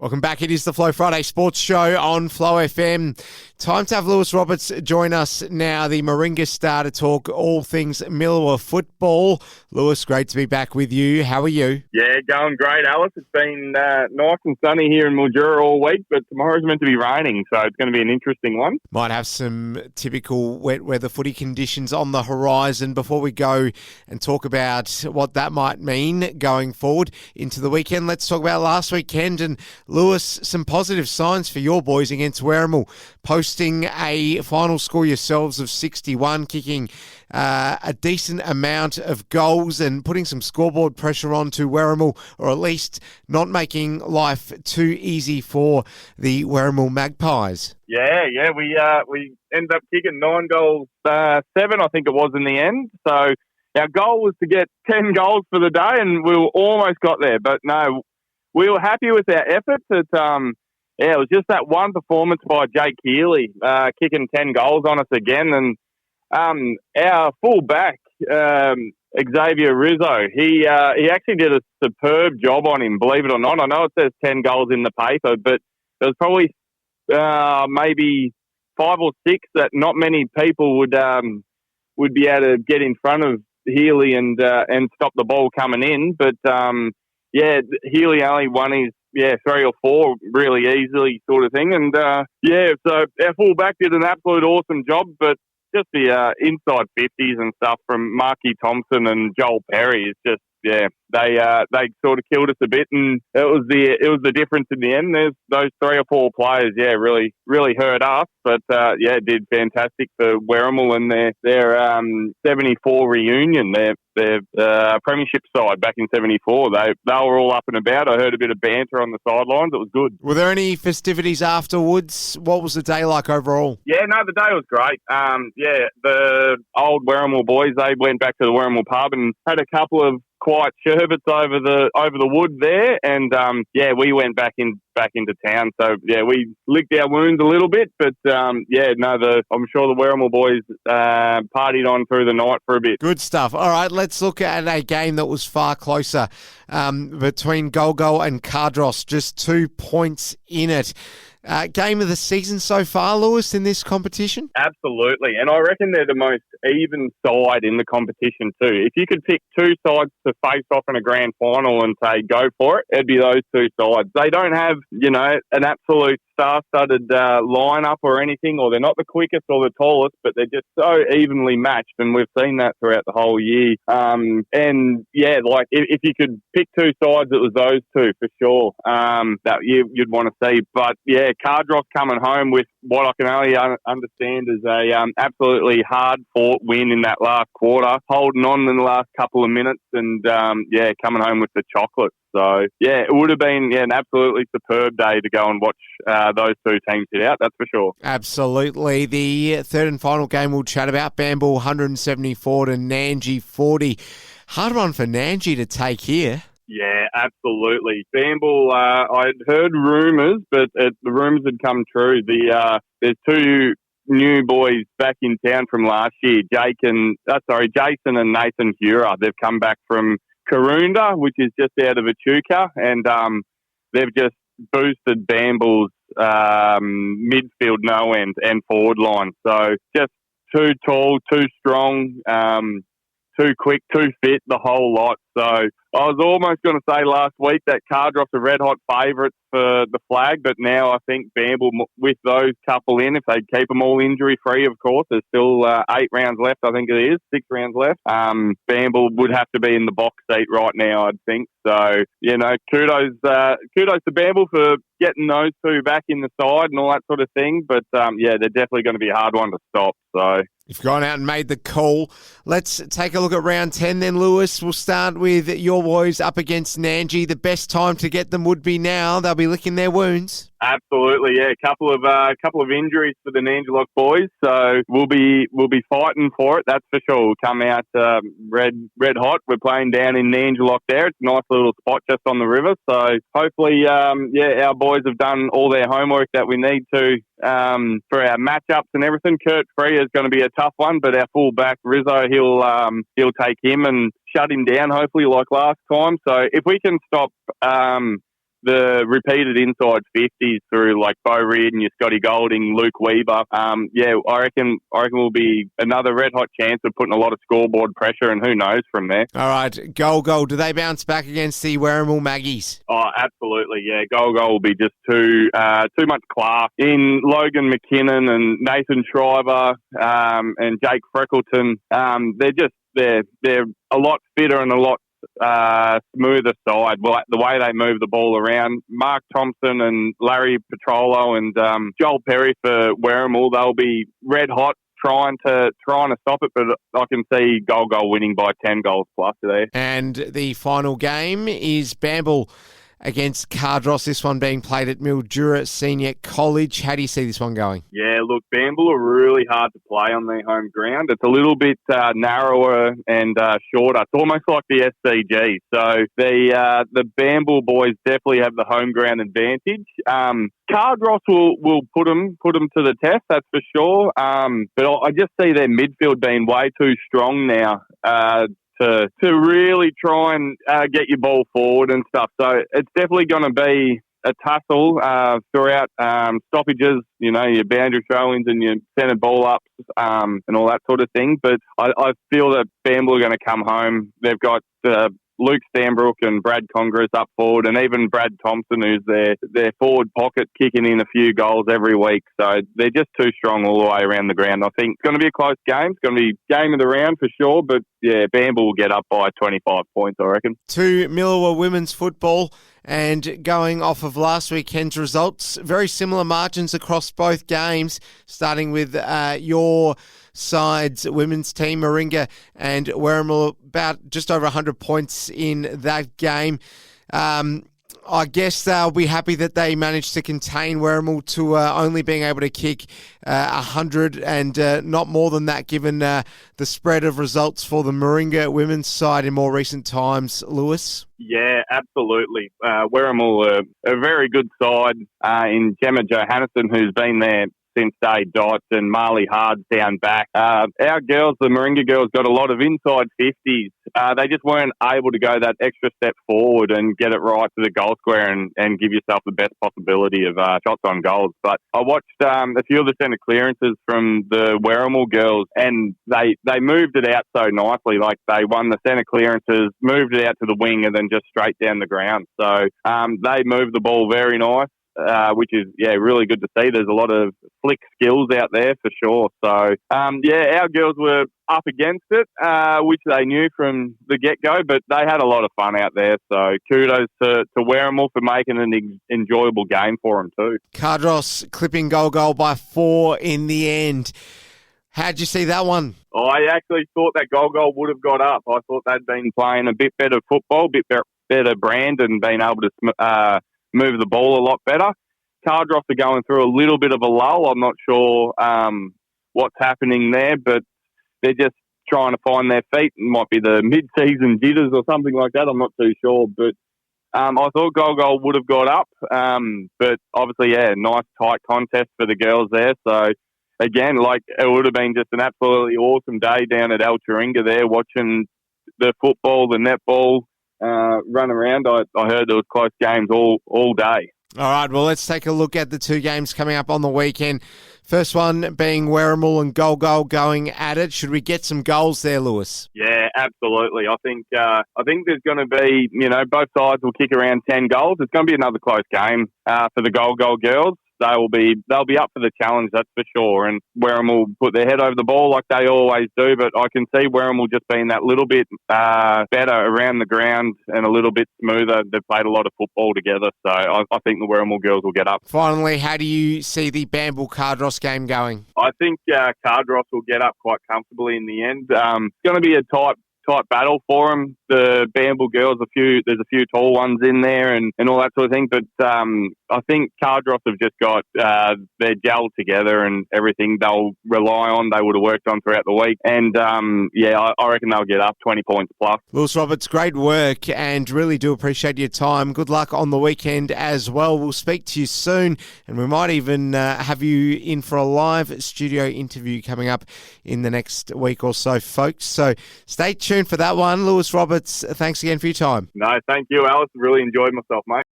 Welcome back. It is the Flow Friday Sports Show on Flow FM. Time to have Lewis Roberts join us now, the Moringa star, to talk all things Millewa football. Lewis, great to be back with you. How are you? Yeah, going great, Alice. It's been nice and sunny here in Mildura all week, but tomorrow's meant to be raining, so it's going to be an interesting one. Might have some typical wet weather footy conditions on the horizon. Before we go and talk about what that might mean going forward into the weekend, let's talk about last weekend. And Lewis, some positive signs for your boys against Werrimull, posting a final score yourselves of 61, kicking a decent amount of goals and putting some scoreboard pressure on to Werrimull, or at least not making life too easy for the Werrimull Magpies. Yeah, we ended up kicking 9 goals, 7 I think it was in the end. So our goal was to get 10 goals for the day, and we almost got there, but no. We were happy with our efforts. It was just that one performance by Jake Healy, kicking 10 goals on us again. And our full-back, Xavier Rizzo, he actually did a superb job on him, believe it or not. I know it says 10 goals in the paper, but there was probably maybe 5 or 6 that not many people would be able to get in front of Healy and stop the ball coming in. But Healy only won his 3 or 4 really easily, sort of thing. And so our fullback did an absolute awesome job, but just the inside 50s and stuff from Marky Thompson and Joel Perry is just they sort of killed us a bit, and it was the difference in the end. There's those 3 or 4 players, really hurt us, but did fantastic for Werrimull and their 74 reunion. Their premiership side back in 74. They were all up and about. I heard a bit of banter on the sidelines. It was good. Were there any festivities afterwards? What was the day like overall? Yeah, no, the day was great. The old Werrimull boys, they went back to the Werrimull pub and had a couple of quiet sherbets over the wood there, and we went back into town. So we licked our wounds a little bit, but I'm sure the Werrimull boys partied on through the night for a bit. Good stuff. All right, let's look at a game that was far closer between Gol Gol and Cardross. Just 2 points in it. Game of the season so far, Lewis, in this competition? Absolutely, and I reckon they're the most even side in the competition too. If you could pick 2 sides to face off in a grand final and say go for it, it'd be those 2 sides. They don't have, an absolute star-studded lineup or anything, or they're not the quickest or the tallest, but they're just so evenly matched, and we've seen that throughout the whole year. If you could pick 2 sides, it was those 2 for sure that you'd want to see. But Cardross coming home with what I can only understand is a absolutely hard-fought win in that last quarter, holding on in the last couple of minutes, and coming home with the chocolate. So, it would have been an absolutely superb day to go and watch those 2 teams hit out, that's for sure. Absolutely. The third and final game we'll chat about, Bamble 174 to Nanji 40. Hard one for Nanji to take here. Yeah, absolutely. Bamble, I'd heard rumours, but the rumours had come true. There's 2 new boys back in town from last year, Jason and Nathan Hura. They've come back from Karoonda, which is just out of Echuca, and they've just boosted Bamble's midfield no end and forward line. So just too tall, too strong, too quick, too fit, the whole lot. So I was almost going to say last week that Cardross are red-hot favourites for the flag, but now I think Bamble, with those couple in, if they keep them all injury-free, of course, there's still 8 rounds left, I think it is, 6 rounds left. Bamble would have to be in the box seat right now, I'd think. So, kudos to Bamble for getting those 2 back in the side and all that sort of thing. But, they're definitely going to be a hard one to stop. So you've gone out and made the call. Let's take a look at round 10 then, Lewis. We'll start with your boys up against Nanji. The best time to get them would be now. They'll be licking their wounds. Absolutely, yeah. Couple of injuries for the Nanjilock boys, so we'll be fighting for it. That's for sure. We'll come out red hot. We're playing down in Nanjilock there. It's a nice little spot just on the river. So hopefully, our boys have done all their homework that we need to for our matchups and everything. Kurt Free is going to be a tough one, but our fullback Rizzo, he'll take him and shut him down. Hopefully, like last time. So if we can stop the repeated inside 50s through like Bo Reid and your Scotty Golding, Luke Weaver, I reckon will be another red hot chance of putting a lot of scoreboard pressure, and who knows from there. All right, Gol Gol, do they bounce back against the Werrimull Maggies? Oh, absolutely, yeah. Gol Gol will be just too much class in Logan McKinnon and Nathan Shriver and Jake Freckleton. They're a lot fitter and a lot smoother side. Well, the way they move the ball around. Mark Thompson and Larry Petrolo and Joel Perry for Werrimull, they'll be red hot trying to stop it, but I can see Gol Gol winning by 10 goals plus today. And the final game is Bamble against Cardross, this one being played at Mildura Senior College. How do you see this one going? Yeah, look, Bamble are really hard to play on their home ground. It's a little bit narrower and shorter. It's almost like the SCG. So the Bamble boys definitely have the home ground advantage. Cardross will put them to the test, that's for sure. But I just see their midfield being way too strong now to really try and get your ball forward and stuff. So it's definitely going to be a tussle throughout stoppages, your boundary throw-ins and your centre ball-ups and all that sort of thing. But I feel that Bamble are going to come home. They've got Luke Stanbrook and Brad Congress up forward, and even Brad Thompson, who's their forward pocket, kicking in a few goals every week. So they're just too strong all the way around the ground. I think it's going to be a close game. It's going to be game of the round for sure, but yeah, Bamble will get up by 25 points, I reckon. To Millewa women's football, and going off of last weekend's results, very similar margins across both games, starting with your sides, women's team, Moringa and Werrimull, about just over 100 points in that game. I guess they'll be happy that they managed to contain Werrimull to only being able to kick 100 and not more than that, given the spread of results for the Moringa women's side in more recent times. Lewis? Yeah, absolutely. Werrimull are a very good side in Gemma Johannesson, who's been there since day dot, and Marley Hard's down back. Our girls, the Moringa girls, got a lot of inside 50s. They just weren't able to go that extra step forward and get it right to the goal square and give yourself the best possibility of shots on goals. But I watched a few of the centre clearances from the Werrimull girls, and they moved it out so nicely. Like, they won the centre clearances, moved it out to the wing, and then just straight down the ground. So they moved the ball very nice. Which is, really good to see. There's a lot of flick skills out there for sure. So, our girls were up against it, which they knew from the get-go, but they had a lot of fun out there. So, kudos to Werrimull for making an enjoyable game for them too. Cardross clipping Gol Gol by 4 in the end. How'd you see that one? I actually thought that Gol Gol would have got up. I thought they'd been playing a bit better football, a bit better brand, and been able to move the ball a lot better. Cardross are going through a little bit of a lull. I'm not sure what's happening there, but they're just trying to find their feet. It might be the mid-season jitters or something like that. I'm not too sure, but I thought Gol Gol would have got up. But obviously, nice tight contest for the girls there. So again, it would have been just an absolutely awesome day down at El Chiringa there, watching the football, the netball run around. I heard there was close games all day. All right, well, let's take a look at the two games coming up on the weekend. First one being Werrimull and Gol Gol going at it. Should we get some goals there, Lewis? Yeah, absolutely. I think there's going to be, both sides will kick around 10 goals. It's going to be another close game for the Gol Gol girls. They'll be up for the challenge, that's for sure. And Werrimull put their head over the ball like they always do, but I can see Werrimull just being that little bit better around the ground and a little bit smoother. They've played a lot of football together, so I think the Werrimull girls will get up. Finally, how do you see the Bamble-Cardross game going? I think Cardross will get up quite comfortably in the end. It's going to be a tight battle for them. The Bamble girls, there's a few tall ones in there and all that sort of thing. But I think Cardross have just got their gel together and everything they'll rely on, they would have worked on throughout the week. And I reckon they'll get up 20 points plus. Lewis Roberts, great work and really do appreciate your time. Good luck on the weekend as well. We'll speak to you soon and we might even have you in for a live studio interview coming up in the next week or so, folks. So stay tuned for that one. Lewis Roberts, thanks again for your time. No, thank you, Alice. Really enjoyed myself, mate.